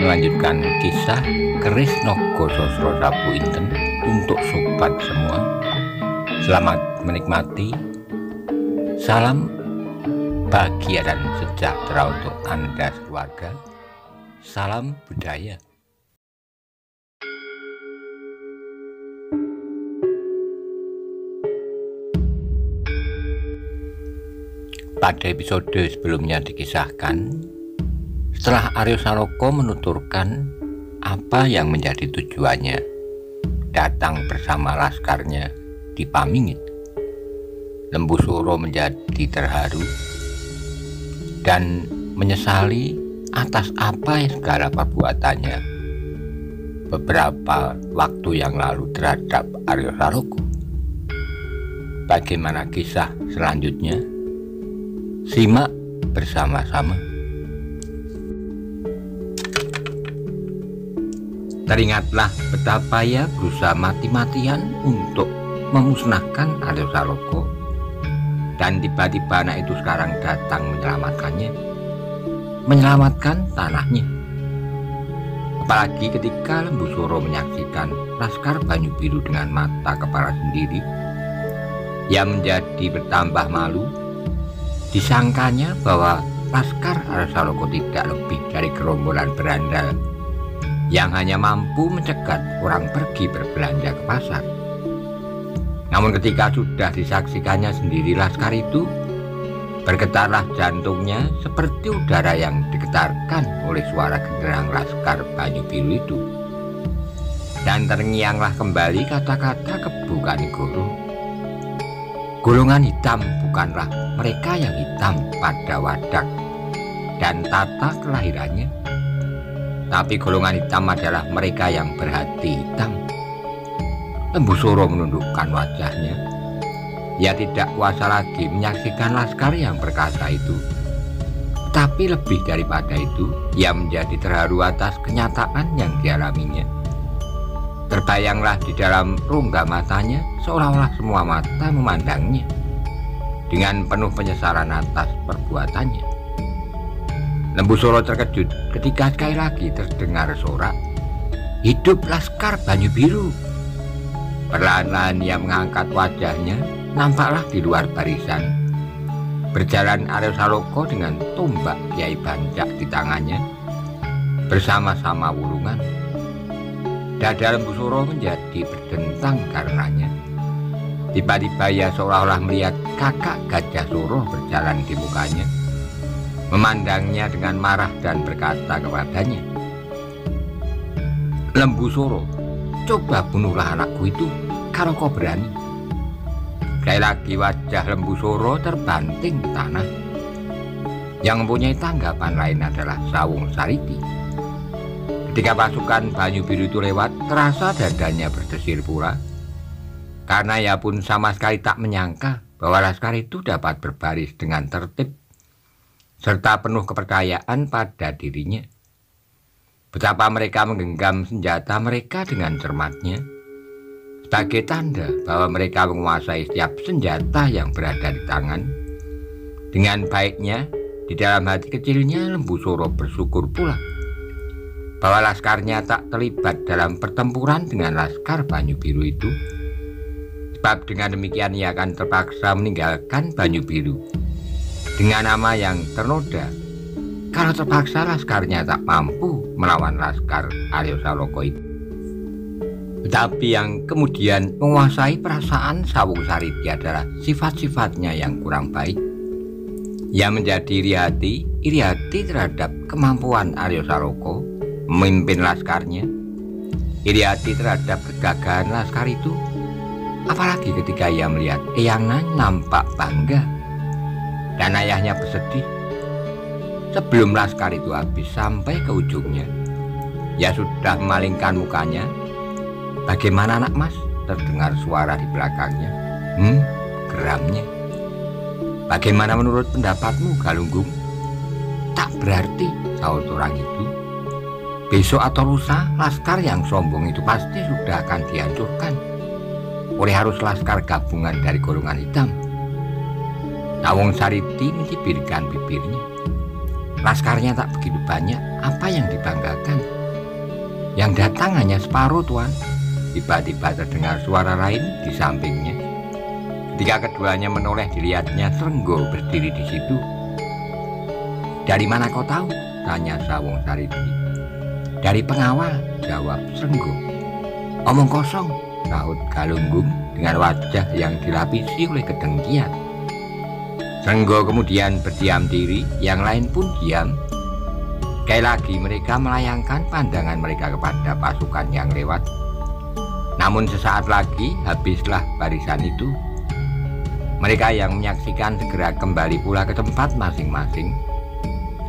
melanjutkan kisah Keris Nogo Sosro Sabu Inten untuk sobat semua. Selamat menikmati. Salam bahagia dan sejahtera untuk Anda keluarga. Salam budaya. Pada episode sebelumnya dikisahkan, setelah Aryo Saloko menuturkan apa yang menjadi tujuannya datang bersama laskarnya di Pamingit, Lembu Suro menjadi terharu dan menyesali atas apa segala perbuatannya beberapa waktu yang lalu terhadap Aryo Saloko. Bagaimana kisah selanjutnya? Simak bersama-sama. Teringatlah betapa ia berusaha mati-matian untuk memusnahkan Aryo Saloko, dan tiba-tiba anak itu sekarang datang menyelamatkan tanahnya. Apalagi ketika Lembu Suro menyaksikan Laskar Banyu Biru dengan mata kepala sendiri, ia menjadi bertambah malu. Disangkanya bahwa Laskar Aryo Saloko tidak lebih dari gerombolan berandal yang hanya mampu mencegat orang pergi berbelanja ke pasar. Namun ketika sudah disaksikannya sendiri Laskar itu, bergetarlah jantungnya seperti udara yang digetarkan oleh suara genderang Laskar Banyu Biru itu. Dan terngianglah kembali kata-kata Kebu Kanigoro. Golongan hitam bukanlah mereka yang hitam pada wadak dan tata kelahirannya, tapi golongan hitam adalah mereka yang berhati hitam. Lembu Suro menundukkan wajahnya. Ia tidak kuasa lagi menyaksikan Laskar yang perkasa itu. Tapi lebih daripada itu, ia menjadi terharu atas kenyataan yang dialaminya. Terbayanglah di dalam rongga matanya seolah-olah semua mata memandangnya dengan penuh penyesalan atas perbuatannya. Lembu Suro terkejut ketika sekali lagi terdengar sorak, "Hidup Laskar Banyu Biru!" Perlahan-lahan ia mengangkat wajahnya, nampaklah di luar barisan berjalan Aryo Saloko dengan tombak Kyai Banjak di tangannya bersama-sama wulungan. Dada Lembu Suro menjadi berdentang karenanya. Tiba-tiba ia seolah-olah melihat kakak Gajah Suro berjalan di mukanya, memandangnya dengan marah dan berkata kepadanya, "Lembu Suro, coba bunuhlah anakku itu kalau kau berani." Sekali lagi wajah Lembu Suro terbanting ke tanah. Yang mempunyai tanggapan lain adalah Sawung Sariti. Ketika pasukan Banyu Biru itu lewat, terasa dadanya berdesir pula, karena ia pun sama sekali tak menyangka bahwa Laskar itu dapat berbaris dengan tertib serta penuh kepercayaan pada dirinya. Betapa mereka menggenggam senjata mereka dengan cermatnya, sebagai tanda bahwa mereka menguasai setiap senjata yang berada di tangan. Dengan baiknya, di dalam hati kecilnya Lembu Suro bersyukur pula bahwa laskarnya tak terlibat dalam pertempuran dengan Laskar Banyu Biru itu, sebab dengan demikian ia akan terpaksa meninggalkan Banyu Biru dengan nama yang ternoda kalau terpaksa laskarnya tak mampu melawan Laskar Aryo Saloko itu. Tetapi yang kemudian menguasai perasaan Sawung Sariti adalah sifat-sifatnya yang kurang baik. Ia menjadi iri hati terhadap kemampuan Aryo Saloko memimpin laskarnya, iri hati terhadap kegagahan Laskar itu, apalagi ketika ia melihat eyangnya nampak bangga dan ayahnya bersedih. Sebelum Laskar itu habis sampai ke ujungnya, ia sudah memalingkan mukanya. "Bagaimana anak mas?" terdengar suara di belakangnya. Geramnya. "Bagaimana menurut pendapatmu, Galunggung?" "Tak berarti," sahut orang itu. "Besok atau lusa Laskar yang sombong itu pasti sudah akan dihancurkan oleh arus Laskar gabungan dari golongan hitam." Sawung Sariti mencibirkan bibirnya. Laskarnya tak begitu banyak, apa yang dibanggakan? Yang datang hanya separuh, Tuan. Tiba-tiba terdengar suara lain di sampingnya. Ketika keduanya menoleh, dilihatnya Srenggo berdiri di situ. "Dari mana kau tahu?" tanya Sawung Sariti. "Dari pengawal," jawab Srenggo. "Omong kosong," sahut Galunggung dengan wajah yang dilapisi oleh kedengkian. Srenggo kemudian berdiam diri, yang lain pun diam. Sekali lagi mereka melayangkan pandangan mereka kepada pasukan yang lewat. Namun sesaat lagi habislah barisan itu. Mereka yang menyaksikan segera kembali pula ke tempat masing-masing.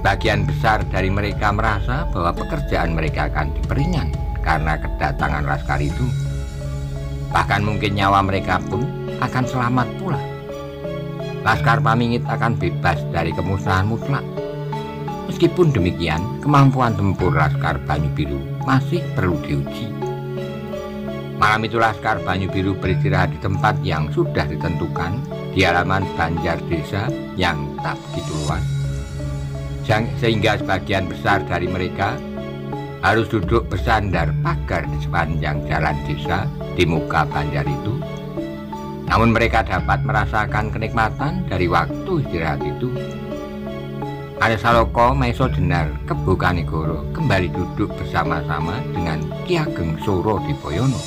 Sebagian besar dari mereka merasa bahwa pekerjaan mereka akan diperingan karena kedatangan laskar itu. Bahkan mungkin nyawa mereka pun akan selamat pula. Laskar Pamingit akan bebas dari kemusnahan mutlak. Meskipun demikian, kemampuan tempur Laskar Banyu Biru masih perlu diuji. Malam itu Laskar Banyu Biru beristirahat di tempat yang sudah ditentukan di halaman banjar desa yang tak begitu luas, sehingga sebagian besar dari mereka harus duduk bersandar pagar di sepanjang jalan desa di muka banjar itu. Namun mereka dapat merasakan kenikmatan dari waktu istirahat itu. Arya Saloka, Maesa Jenar, Kebo Kanigoro kembali duduk bersama-sama dengan Ki Ageng Suro Dipoyono.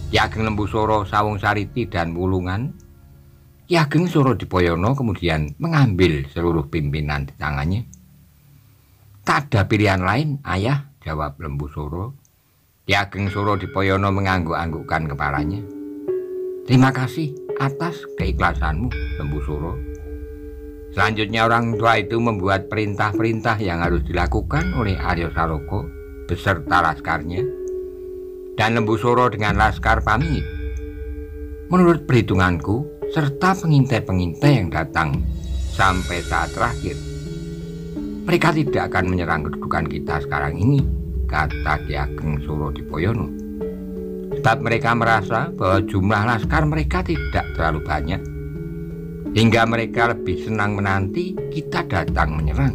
Ki Ageng Lembusura, Sawung Sariti, dan Wulungan. Ki Ageng Suro Dipoyono kemudian mengambil seluruh pimpinan di tangannya. "Tak ada pilihan lain, Ayah," jawab Lembusura. Ki Ageng Suro Dipoyono mengangguk-anggukkan kepalanya. "Terima kasih atas keikhlasanmu, Lembusura." Selanjutnya orang tua itu membuat perintah-perintah yang harus dilakukan oleh Arya Saloka beserta laskarnya dan Lembusura dengan Laskar Pamingit. Menurut perhitunganku serta pengintai-pengintai yang datang sampai saat terakhir, mereka tidak akan menyerang kedudukan kita sekarang ini, kata Ki Ageng Suro Dipoyono. Sebab mereka merasa bahwa jumlah laskar mereka tidak terlalu banyak, hingga mereka lebih senang menanti kita datang menyerang.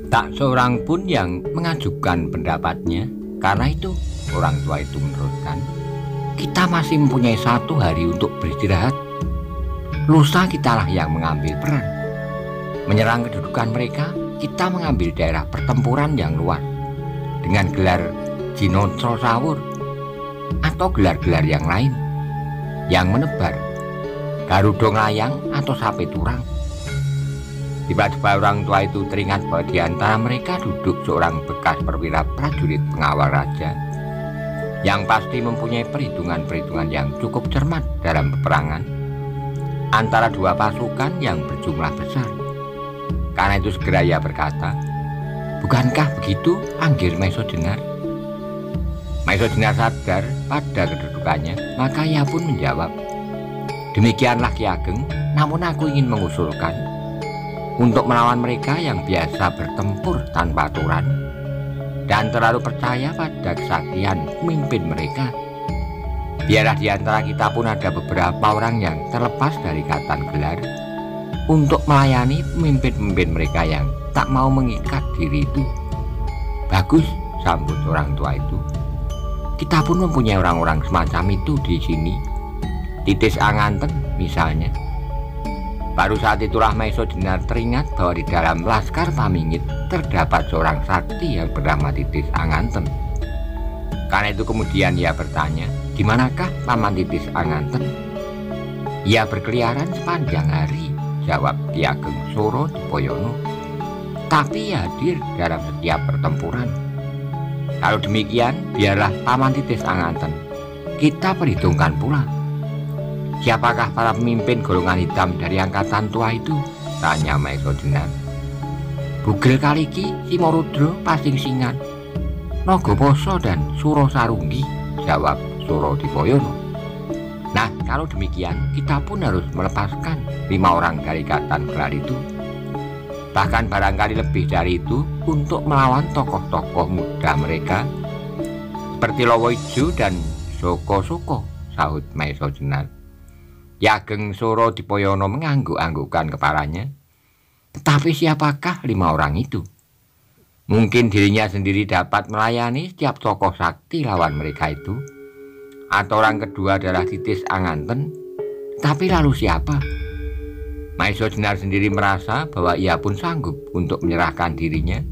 Tak seorang pun yang mengajukan pendapatnya. Karena itu orang tua itu meneruskan, "Kita masih mempunyai 1 hari untuk beristirahat. Lusa kitalah yang mengambil peran. Menyerang kedudukan mereka, kita mengambil daerah pertempuran yang luas dengan gelar Jinotro Sawur atau gelar-gelar yang lain yang menebar, Garuda Nglayang atau Sape Turang." Tiba-tiba orang tua itu teringat bahwa di antara mereka duduk seorang bekas perwira prajurit pengawal raja yang pasti mempunyai perhitungan-perhitungan yang cukup cermat dalam peperangan antara dua pasukan yang berjumlah besar. Karena itu segera ia berkata, "Bukankah begitu, Anggir Maesa Jenar?" Maesa Jenar sadar pada kedudukannya, maka ia pun menjawab, "Demikianlah Ki Ageng, namun aku ingin mengusulkan untuk melawan mereka yang biasa bertempur tanpa aturan dan terlalu percaya pada kesaktian pemimpin mereka. Biarlah di antara kita pun ada beberapa orang yang terlepas dari ikatan gelar untuk melayani pemimpin-pemimpin mereka yang tak mau mengikat diri itu." "Bagus," sambut orang tua itu. "Kita pun mempunyai orang-orang semacam itu di sini. Titis Anganten misalnya." Baru saat itulah Maesa Jenar teringat bahwa di dalam Laskar Pamingit terdapat seorang sakti yang bernama Titis Anganten. Karena itu kemudian ia bertanya, "Di manakah Paman Titis Anganten?" "Ia berkeliaran sepanjang hari," jawab Ki Ageng Suro Dipoyono. "Tapi ia hadir dalam setiap pertempuran. Kalau demikian, biarlah Paman Titis Anganten kita perhitungkan pula. Siapakah para pemimpin golongan hitam dari angkatan tua itu?" tanya Maesa Jenar. "Bugel Kaliki, Simorudro, Pasingsingan, Nagoposo, dan Suro Sarunggi," jawab Suro Dipoyono. "Nah, kalau demikian kita pun harus melepaskan 5 orang dari ikatan gelar itu. Bahkan barangkali lebih dari itu untuk melawan tokoh-tokoh muda mereka seperti Lowo Ijo dan Soko-Soko," sahut Maesa Jenar. Ki Ageng Suro Dipoyono mengangguk-anggukkan kepalanya. Tetapi siapakah 5 orang itu? Mungkin dirinya sendiri dapat melayani setiap tokoh sakti lawan mereka itu. Atau orang kedua adalah Titis Anganten. Tapi lalu siapa? Maiso Jenar sendiri merasa bahwa ia pun sanggup untuk menyerahkan dirinya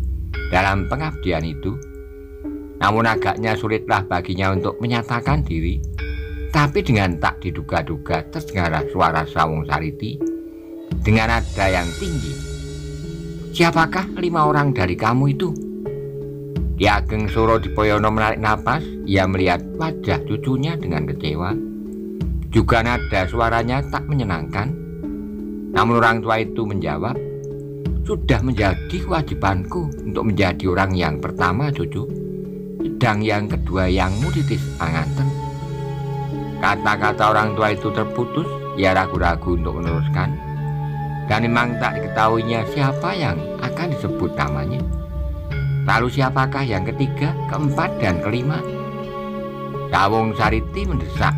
dalam pengabdian itu. Namun agaknya sulitlah baginya untuk menyatakan diri. Tapi dengan tak diduga-duga terdengarlah suara Sawung Sariti dengan nada yang tinggi. Siapakah 5 orang dari kamu itu? Ki Ageng Surodipoyono menarik napas. Ia melihat wajah cucunya dengan kecewa. Juga nada suaranya tak menyenangkan. Namun orang tua itu menjawab, sudah menjadi kewajibanku untuk menjadi orang yang pertama cucu, sedang yang kedua yangmu Titis Anganten. Kata-kata orang tua itu terputus. Ia ragu-ragu untuk meneruskan. Dan memang tak diketahuinya siapa yang akan disebut namanya. Lalu siapakah yang ketiga, keempat, dan kelima? Sawung Sariti mendesak.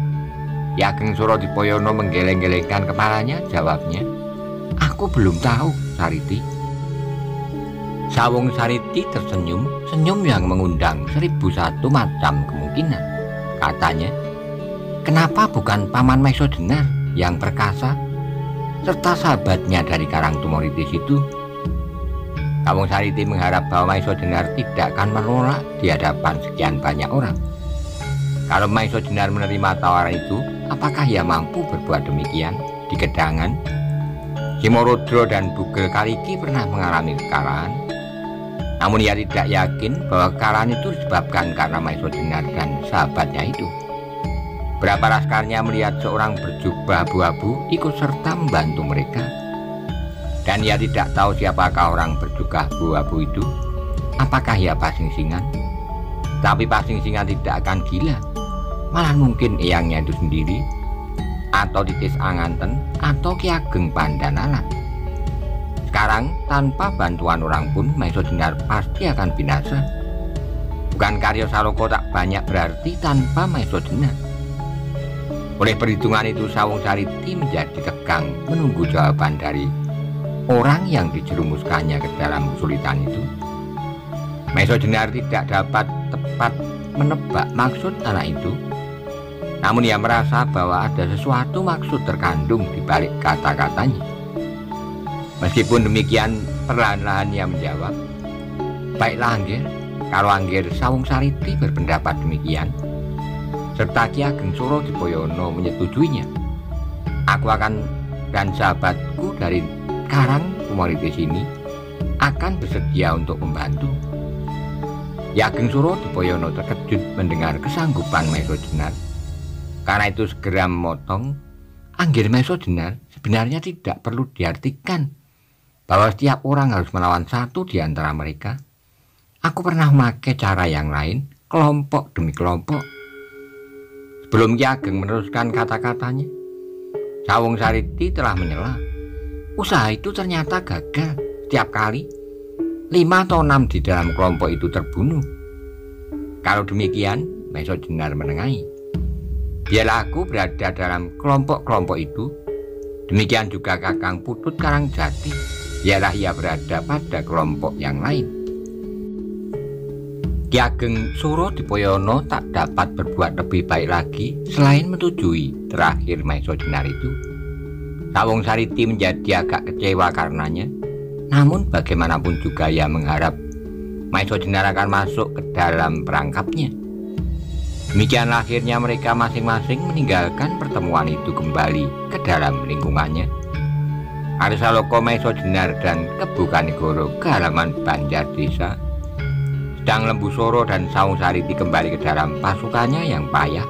Ki Ageng Surodipoyono menggeleng-gelengkan kepalanya. Jawabnya, aku belum tahu, Sariti. Sawung Sariti tersenyum, senyum yang mengundang 1001 macam kemungkinan. Katanya, kenapa bukan Paman Maiso Jenar yang perkasa serta sahabatnya dari Karang Tumoritis itu? Sawung Sariti mengharap bahwa Maiso Jenar tidak akan menolak di hadapan sekian banyak orang. Kalau Maiso Jenar menerima tawaran itu, apakah ia mampu berbuat demikian di Kedangan? Simorodro dan Bugel Kaliki pernah mengalami kekalahan. Namun ia tidak yakin bahwa kekalahan itu disebabkan karena Maiso Jenar dan sahabatnya itu. Berapa laskarnya melihat seorang berjubah abu-abu ikut serta membantu mereka. Dan ia tidak tahu siapakah orang berjubah abu-abu itu. Apakah ia Pasingsingan? Tapi Pasingsingan tidak akan gila. Malah mungkin eyangnya itu sendiri, atau Titis Anganten, atau Ki Ageng Pandanalan. Sekarang tanpa bantuan orang pun Maiso Jenar pasti akan binasa. Bukan Karyo Saloko tak banyak berarti tanpa Maiso Jenar. Oleh perhitungan itu Sawung Sariti menjadi tegang menunggu jawaban dari orang yang dijerumuskannya ke dalam kesulitan itu. Maiso Jenar tidak dapat tepat menebak maksud anak itu. Namun ia merasa bahwa ada sesuatu maksud terkandung di balik kata-katanya. Meskipun demikian, perlahan-lahan ia menjawab, baiklah Angger, kalau Angger Sawung Sariti berpendapat demikian, serta Ki Ageng Surodipoyono menyetujuinya, aku akan dan sahabatku dari Karang Tumoritis ini akan bersedia untuk membantu. Ki Ageng Surodipoyono terkejut mendengar kesanggupan Maiso Jenar. Karena itu segera memotong, Angger Maiso Jenar, sebenarnya tidak perlu diartikan bahwa setiap orang harus melawan satu di antara mereka. Aku pernah memakai cara yang lain, kelompok demi kelompok. Sebelum Ki Ageng meneruskan kata-katanya, Sawung Sariti telah menyela. Usaha itu ternyata gagal. Setiap kali 5 atau 6 di dalam kelompok itu terbunuh. Kalau demikian, Maiso Jenar menengahi, biarlah aku berada dalam kelompok-kelompok itu. Demikian juga Kakang Putut Karangjati, biarlah ia berada pada kelompok yang lain. Ki Ageng Surodipoyono tak dapat berbuat lebih baik lagi selain menyetujui terakhir Maiso Jenar itu. Sawung Sariti menjadi agak kecewa karenanya. Namun bagaimanapun juga ia mengharap Maiso Jenar akan masuk ke dalam perangkapnya. Demikianlah akhirnya mereka masing-masing meninggalkan pertemuan itu kembali ke dalam lingkungannya. Karyo Saloko, Maiso Jenar, dan Kebu Kanigoro ke halaman Banjar Desa. Sedang Lembu Soro dan Sawung Sariti kembali ke dalam pasukannya yang payah.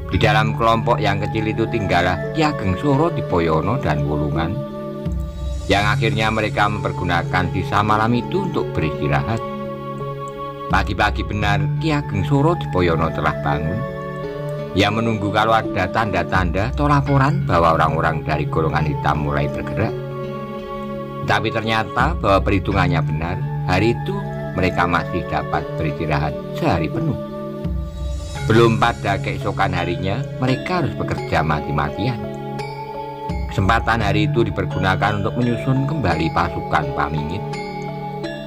Di dalam kelompok yang kecil itu tinggallah Ki Ageng Surodipoyono dan Wulungan, yang akhirnya mereka mempergunakan sisa malam itu untuk beristirahat. Pagi-pagi benar Ki Ageng Surodipoyono telah bangun. Ia menunggu kalau ada tanda-tanda atau laporan bahwa orang-orang dari golongan hitam mulai bergerak. Tapi ternyata bahwa perhitungannya benar, hari itu mereka masih dapat beristirahat sehari penuh. Belum pada keesokan harinya mereka harus bekerja mati-matian. Kesempatan hari itu dipergunakan untuk menyusun kembali pasukan Pamingit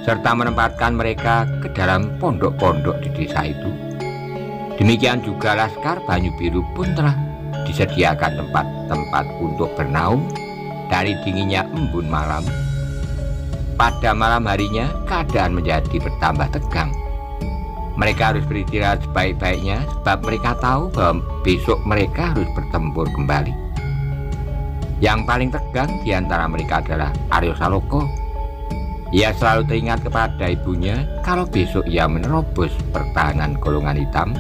serta menempatkan mereka ke dalam pondok-pondok di desa itu. Demikian juga Laskar Banyu Biru pun telah disediakan tempat-tempat untuk bernaung dari dinginnya embun malam. Pada malam harinya keadaan menjadi bertambah tegang. Mereka harus beristirahat sebaik-baiknya sebab mereka tahu bahwa besok mereka harus bertempur kembali. Yang paling tegang di antara mereka adalah Aryo Saloka. Ia selalu teringat kepada ibunya kalau besok ia menerobos pertahanan golongan hitam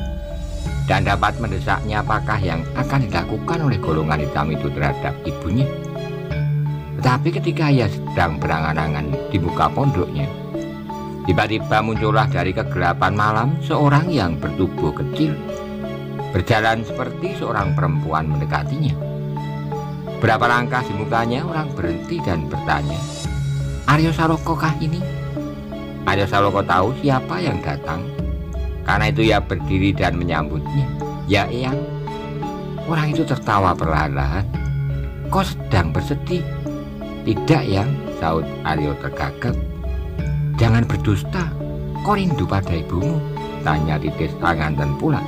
dan dapat mendesaknya apakah yang akan dilakukan oleh golongan hitam itu terhadap ibunya. Tetapi ketika ia sedang berangan-angan di muka pondoknya, tiba-tiba muncullah dari kegelapan malam seorang yang bertubuh kecil, berjalan seperti seorang perempuan mendekatinya. Berapa langkah di mukanya orang berhenti dan bertanya, "Aryo Saloka kah ini?" Aryo Saloka tahu siapa yang datang. Karena itu ia berdiri dan menyambutnya. "Ya, Eyang." Orang itu tertawa perlahan-lahan. "Kau sedang bersedih?" "Tidak, Yang," saut Aryo tergagap. "Jangan berdusta, kau rindu pada ibumu?" tanya Titis Anganten pula.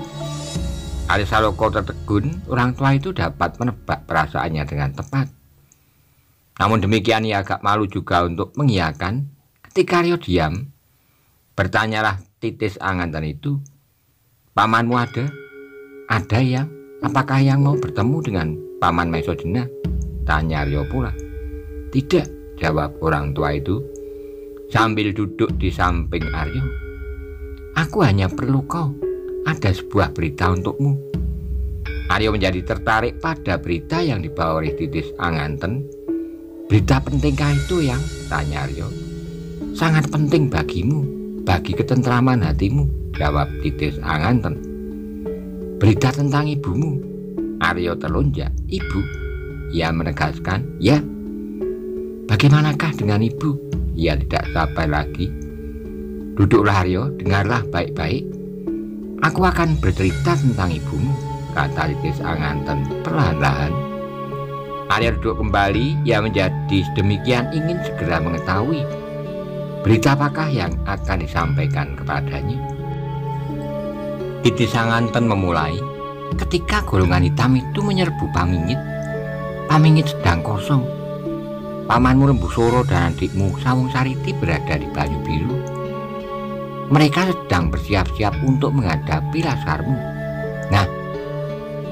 Aryo Saloka tertegun. Orang tua itu dapat menebak perasaannya dengan tepat. Namun demikian ia agak malu juga untuk mengiyakan. Ketika Aryo diam, bertanyalah Titis Anganten itu, "Pamanmu ada?" "Ada, Yang. Apakah Yang mau bertemu dengan Paman Maesodena?" tanya Aryo pula. "Tidak," jawab orang tua itu sambil duduk di samping Aryo. "Aku hanya perlu kau. Ada sebuah berita untukmu." Aryo menjadi tertarik pada berita yang dibawa oleh Titis Anganten. "Berita pentingkah itu, Yang?" tanya Aryo. "Sangat penting bagimu, bagi ketentraman hatimu," jawab Titis Anganten. "Berita tentang ibumu?" Aryo terlonjak. "Ibu?" Ia menegaskan. "Ya." "Bagaimanakah dengan ibu?" Ia tidak sabar lagi. "Duduklah Aryo, dengarlah baik-baik. Aku akan bercerita tentang ibumu," kata Titis Anganten perlahan-lahan. Aryo duduk kembali. Ia menjadi sedemikian ingin segera mengetahui berita apakah yang akan disampaikan kepadanya. Titis Anganten memulai. Ketika golongan hitam itu menyerbu Pamingit, Pamingit sedang kosong. Pamanmu Lembusura dan adikmu Sawung Sariti berada di Banyu Biru. Mereka sedang bersiap-siap untuk menghadapi laskarmu. Nah,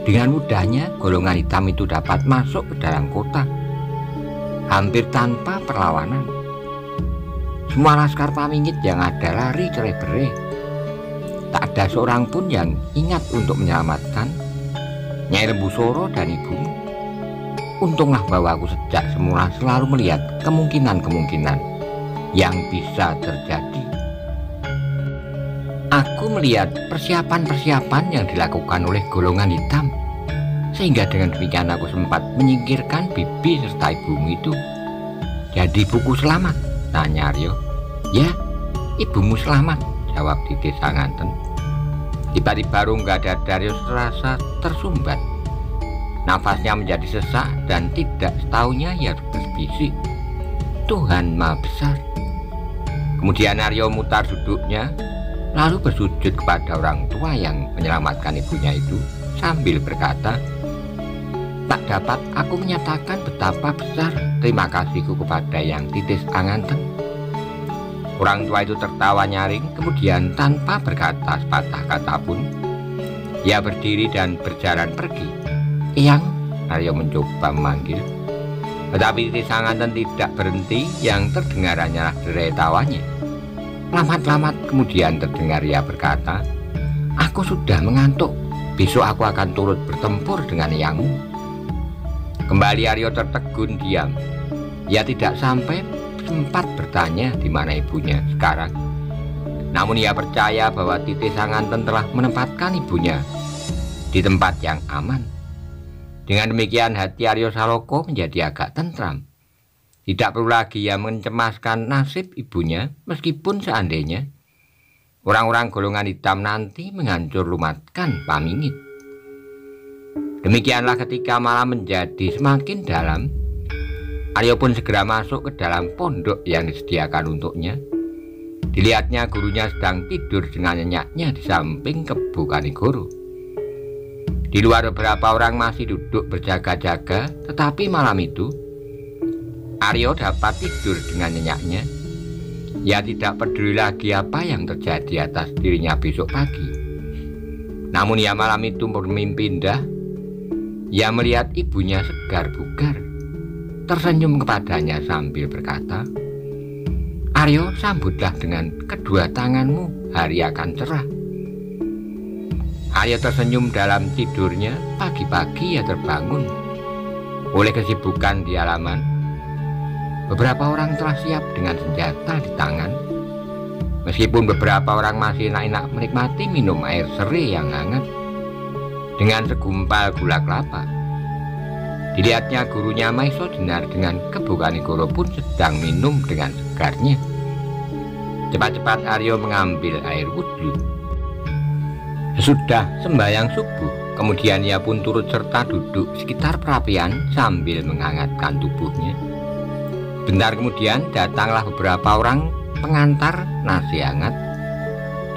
dengan mudahnya golongan hitam itu dapat masuk ke dalam kota, hampir tanpa perlawanan. Semua laskar Pamingit yang ada lari cerai-berai. Tak ada seorang pun yang ingat untuk menyelamatkan Nyai Lembusura dan ibumu. Untunglah bahwa aku sejak semula selalu melihat kemungkinan-kemungkinan yang bisa terjadi. Aku melihat persiapan-persiapan yang dilakukan oleh golongan hitam, sehingga dengan demikian aku sempat menyingkirkan bibi serta ibumu itu. Jadi ibuku selamat? Tanya Aryo. Ya, ibumu selamat, jawab Titis Anganten. Tiba-tiba rongga dada Aryo terasa tersumbat. Nafasnya menjadi sesak dan tidak setahunya ia berbisik, Tuhan Maha Besar. Kemudian Aryo mutar duduknya, lalu bersujud kepada orang tua yang menyelamatkan ibunya itu sambil berkata, tak dapat aku menyatakan betapa besar terima kasihku kepada Yang Titis Anganten. Orang tua itu tertawa nyaring, kemudian tanpa berkata sepatah kata pun, ia berdiri dan berjalan pergi. Yang, Aryo mencoba memanggil, tetapi Titis Anganten tidak berhenti. Yang terdengar hanyalah derai tawanya. Lamat-lamat kemudian terdengar ia berkata, aku sudah mengantuk, besok aku akan turut bertempur dengan Yangmu. Kembali Aryo tertegun diam. Ia tidak sampai sempat bertanya di mana ibunya sekarang. Namun ia percaya bahwa Titis Anganten telah menempatkan ibunya di tempat yang aman. Dengan demikian hati Aryo Saloka menjadi agak tentram. Tidak perlu lagi ia mencemaskan nasib ibunya, meskipun seandainya orang-orang golongan hitam nanti menghancur lumatkan Pamingit. Demikianlah ketika malam menjadi semakin dalam, Aryo pun segera masuk ke dalam pondok yang disediakan untuknya. Dilihatnya gurunya sedang tidur dengan nyenyaknya di samping Kebu Kanigoro. Di luar beberapa orang masih duduk berjaga-jaga, tetapi malam itu Aryo dapat tidur dengan nyenyaknya. Ia tidak peduli lagi apa yang terjadi atas dirinya besok pagi. Namun ia malam itu bermimpi indah. Ia melihat ibunya segar bugar, tersenyum kepadanya sambil berkata, "Aryo, sambutlah dengan kedua tanganmu, hari akan cerah." Aryo tersenyum dalam tidurnya. Pagi-pagi ia terbangun oleh kesibukan di halaman. Beberapa orang telah siap dengan senjata di tangan. Meskipun beberapa orang masih enak-enak menikmati minum air serai yang hangat dengan segumpal gula kelapa. Dilihatnya gurunya Maiso Jenar dengan Kebu Kanigoro pun sedang minum dengan segarnya. Cepat-cepat Aryo mengambil air wudhu. Sesudah sembahyang subuh, kemudian ia pun turut serta duduk sekitar perapian sambil menghangatkan tubuhnya. Bentar kemudian datanglah beberapa orang pengantar nasi hangat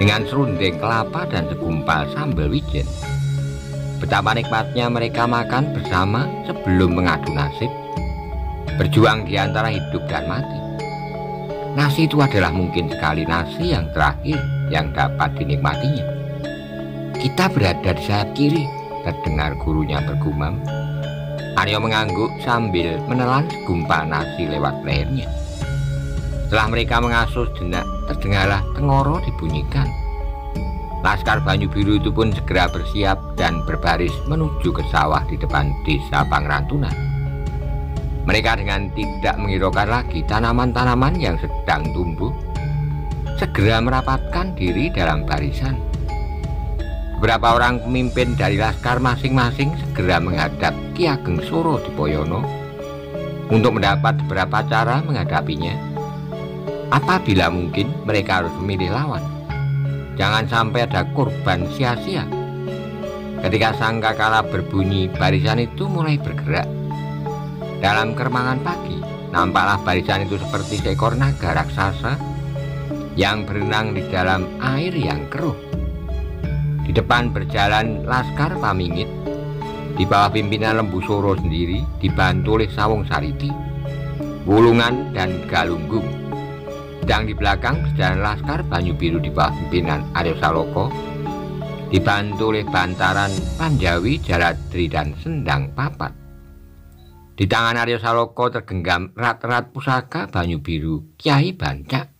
dengan serundeng kelapa dan segumpal sambal wijen. Betapa nikmatnya mereka makan bersama sebelum mengadu nasib, berjuang di antara hidup dan mati. Nasi itu adalah mungkin sekali nasi yang terakhir yang dapat dinikmatinya. "Kita berada di sayap kiri," terdengar gurunya bergumam. Aryo mengangguk sambil menelan segumpal nasi lewat lehernya. Setelah mereka mengasuh sejenak, terdengarlah tengoro dibunyikan. Laskar Banyu Biru itu pun segera bersiap dan berbaris menuju ke sawah di depan desa Pangrantunan. Mereka dengan tidak menghiraukan lagi tanaman-tanaman yang sedang tumbuh, segera merapatkan diri dalam barisan. Beberapa orang pemimpin dari laskar masing-masing segera menghadap Ki Ageng Suro Dipoyono untuk mendapat beberapa cara menghadapinya. Apabila mungkin mereka harus memilih lawan. Jangan sampai ada korban sia-sia. Ketika sangkakala berbunyi, barisan itu mulai bergerak. Dalam keremangan pagi, nampaklah barisan itu seperti seekor naga raksasa yang berenang di dalam air yang keruh. Di depan berjalan Laskar Pamingit, di bawah pimpinan Lembu Soro sendiri, dibantu oleh Sawung Sariti, Wulungan, dan Galunggung. Sedang di belakang berjalan Laskar Banyu Biru di bawah pimpinan Aryo Saloko, dibantu oleh bantaran Panjawi, Jaladri, dan Sendang Papat. Di tangan Aryo Saloko tergenggam erat-erat pusaka Banyu Biru Kyai Bancak.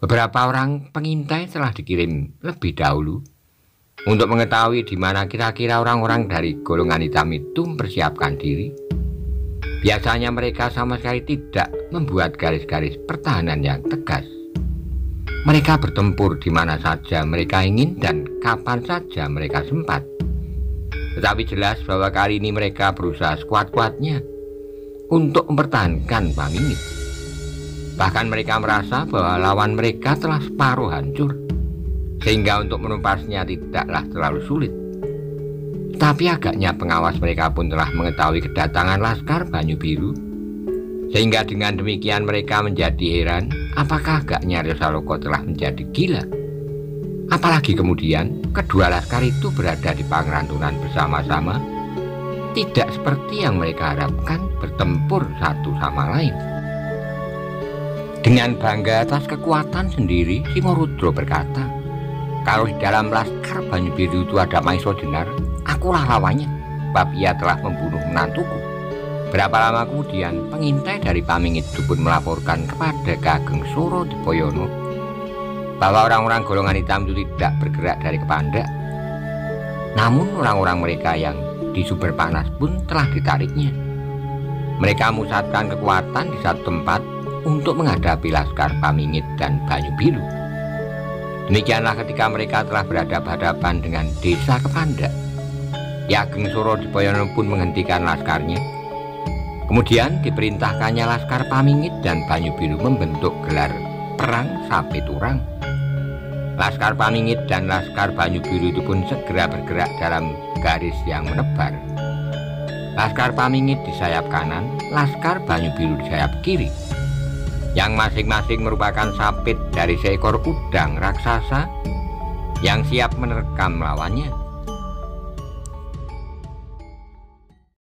Beberapa orang pengintai telah dikirim lebih dahulu untuk mengetahui di mana kira-kira orang-orang dari golongan hitam itu mempersiapkan diri. Biasanya mereka sama sekali tidak membuat garis-garis pertahanan yang tegas. Mereka bertempur di mana saja mereka ingin dan kapan saja mereka sempat. Tetapi jelas bahwa kali ini mereka berusaha sekuat-kuatnya untuk mempertahankan Pamingit. Bahkan mereka merasa bahwa lawan mereka telah separuh hancur, sehingga untuk menumpasnya tidaklah terlalu sulit. Tapi agaknya pengawas mereka pun telah mengetahui kedatangan Laskar Banyu Biru, sehingga dengan demikian mereka menjadi heran apakah agaknya Aryo Saloko telah menjadi gila. Apalagi kemudian kedua laskar itu berada di Pangrantunan bersama-sama, tidak seperti yang mereka harapkan bertempur satu sama lain. Dengan bangga atas kekuatan sendiri, Simorudro berkata, "Kalau di dalam Laskar Banyu Biru itu ada Maiso Jenar, akulah lawannya, sebab ia telah membunuh menantuku." Berapa lama kemudian, pengintai dari Pamingit itu pun melaporkan kepada Ki Ageng Suro Dipoyono bahwa orang-orang golongan hitam itu tidak bergerak dari Kepandak. Namun orang-orang mereka yang di Sumber Panas pun telah ditariknya. Mereka memusatkan kekuatan di satu tempat untuk menghadapi Laskar Pamingit dan Banyu Biru. Demikianlah ketika mereka telah berhadapan-hadapan dengan desa Kepandak, Ki Ageng Suro Dipoyono pun menghentikan laskarnya. Kemudian diperintahkannya Laskar Pamingit dan Banyu Biru membentuk gelar perang Sapi Turang. Laskar Paningit dan Laskar Banyu Biru itu pun segera bergerak dalam garis yang menebar. Laskar Paningit di sayap kanan, Laskar Banyu Biru di sayap kiri, yang masing-masing merupakan sapit dari seekor udang raksasa yang siap menerkam lawannya.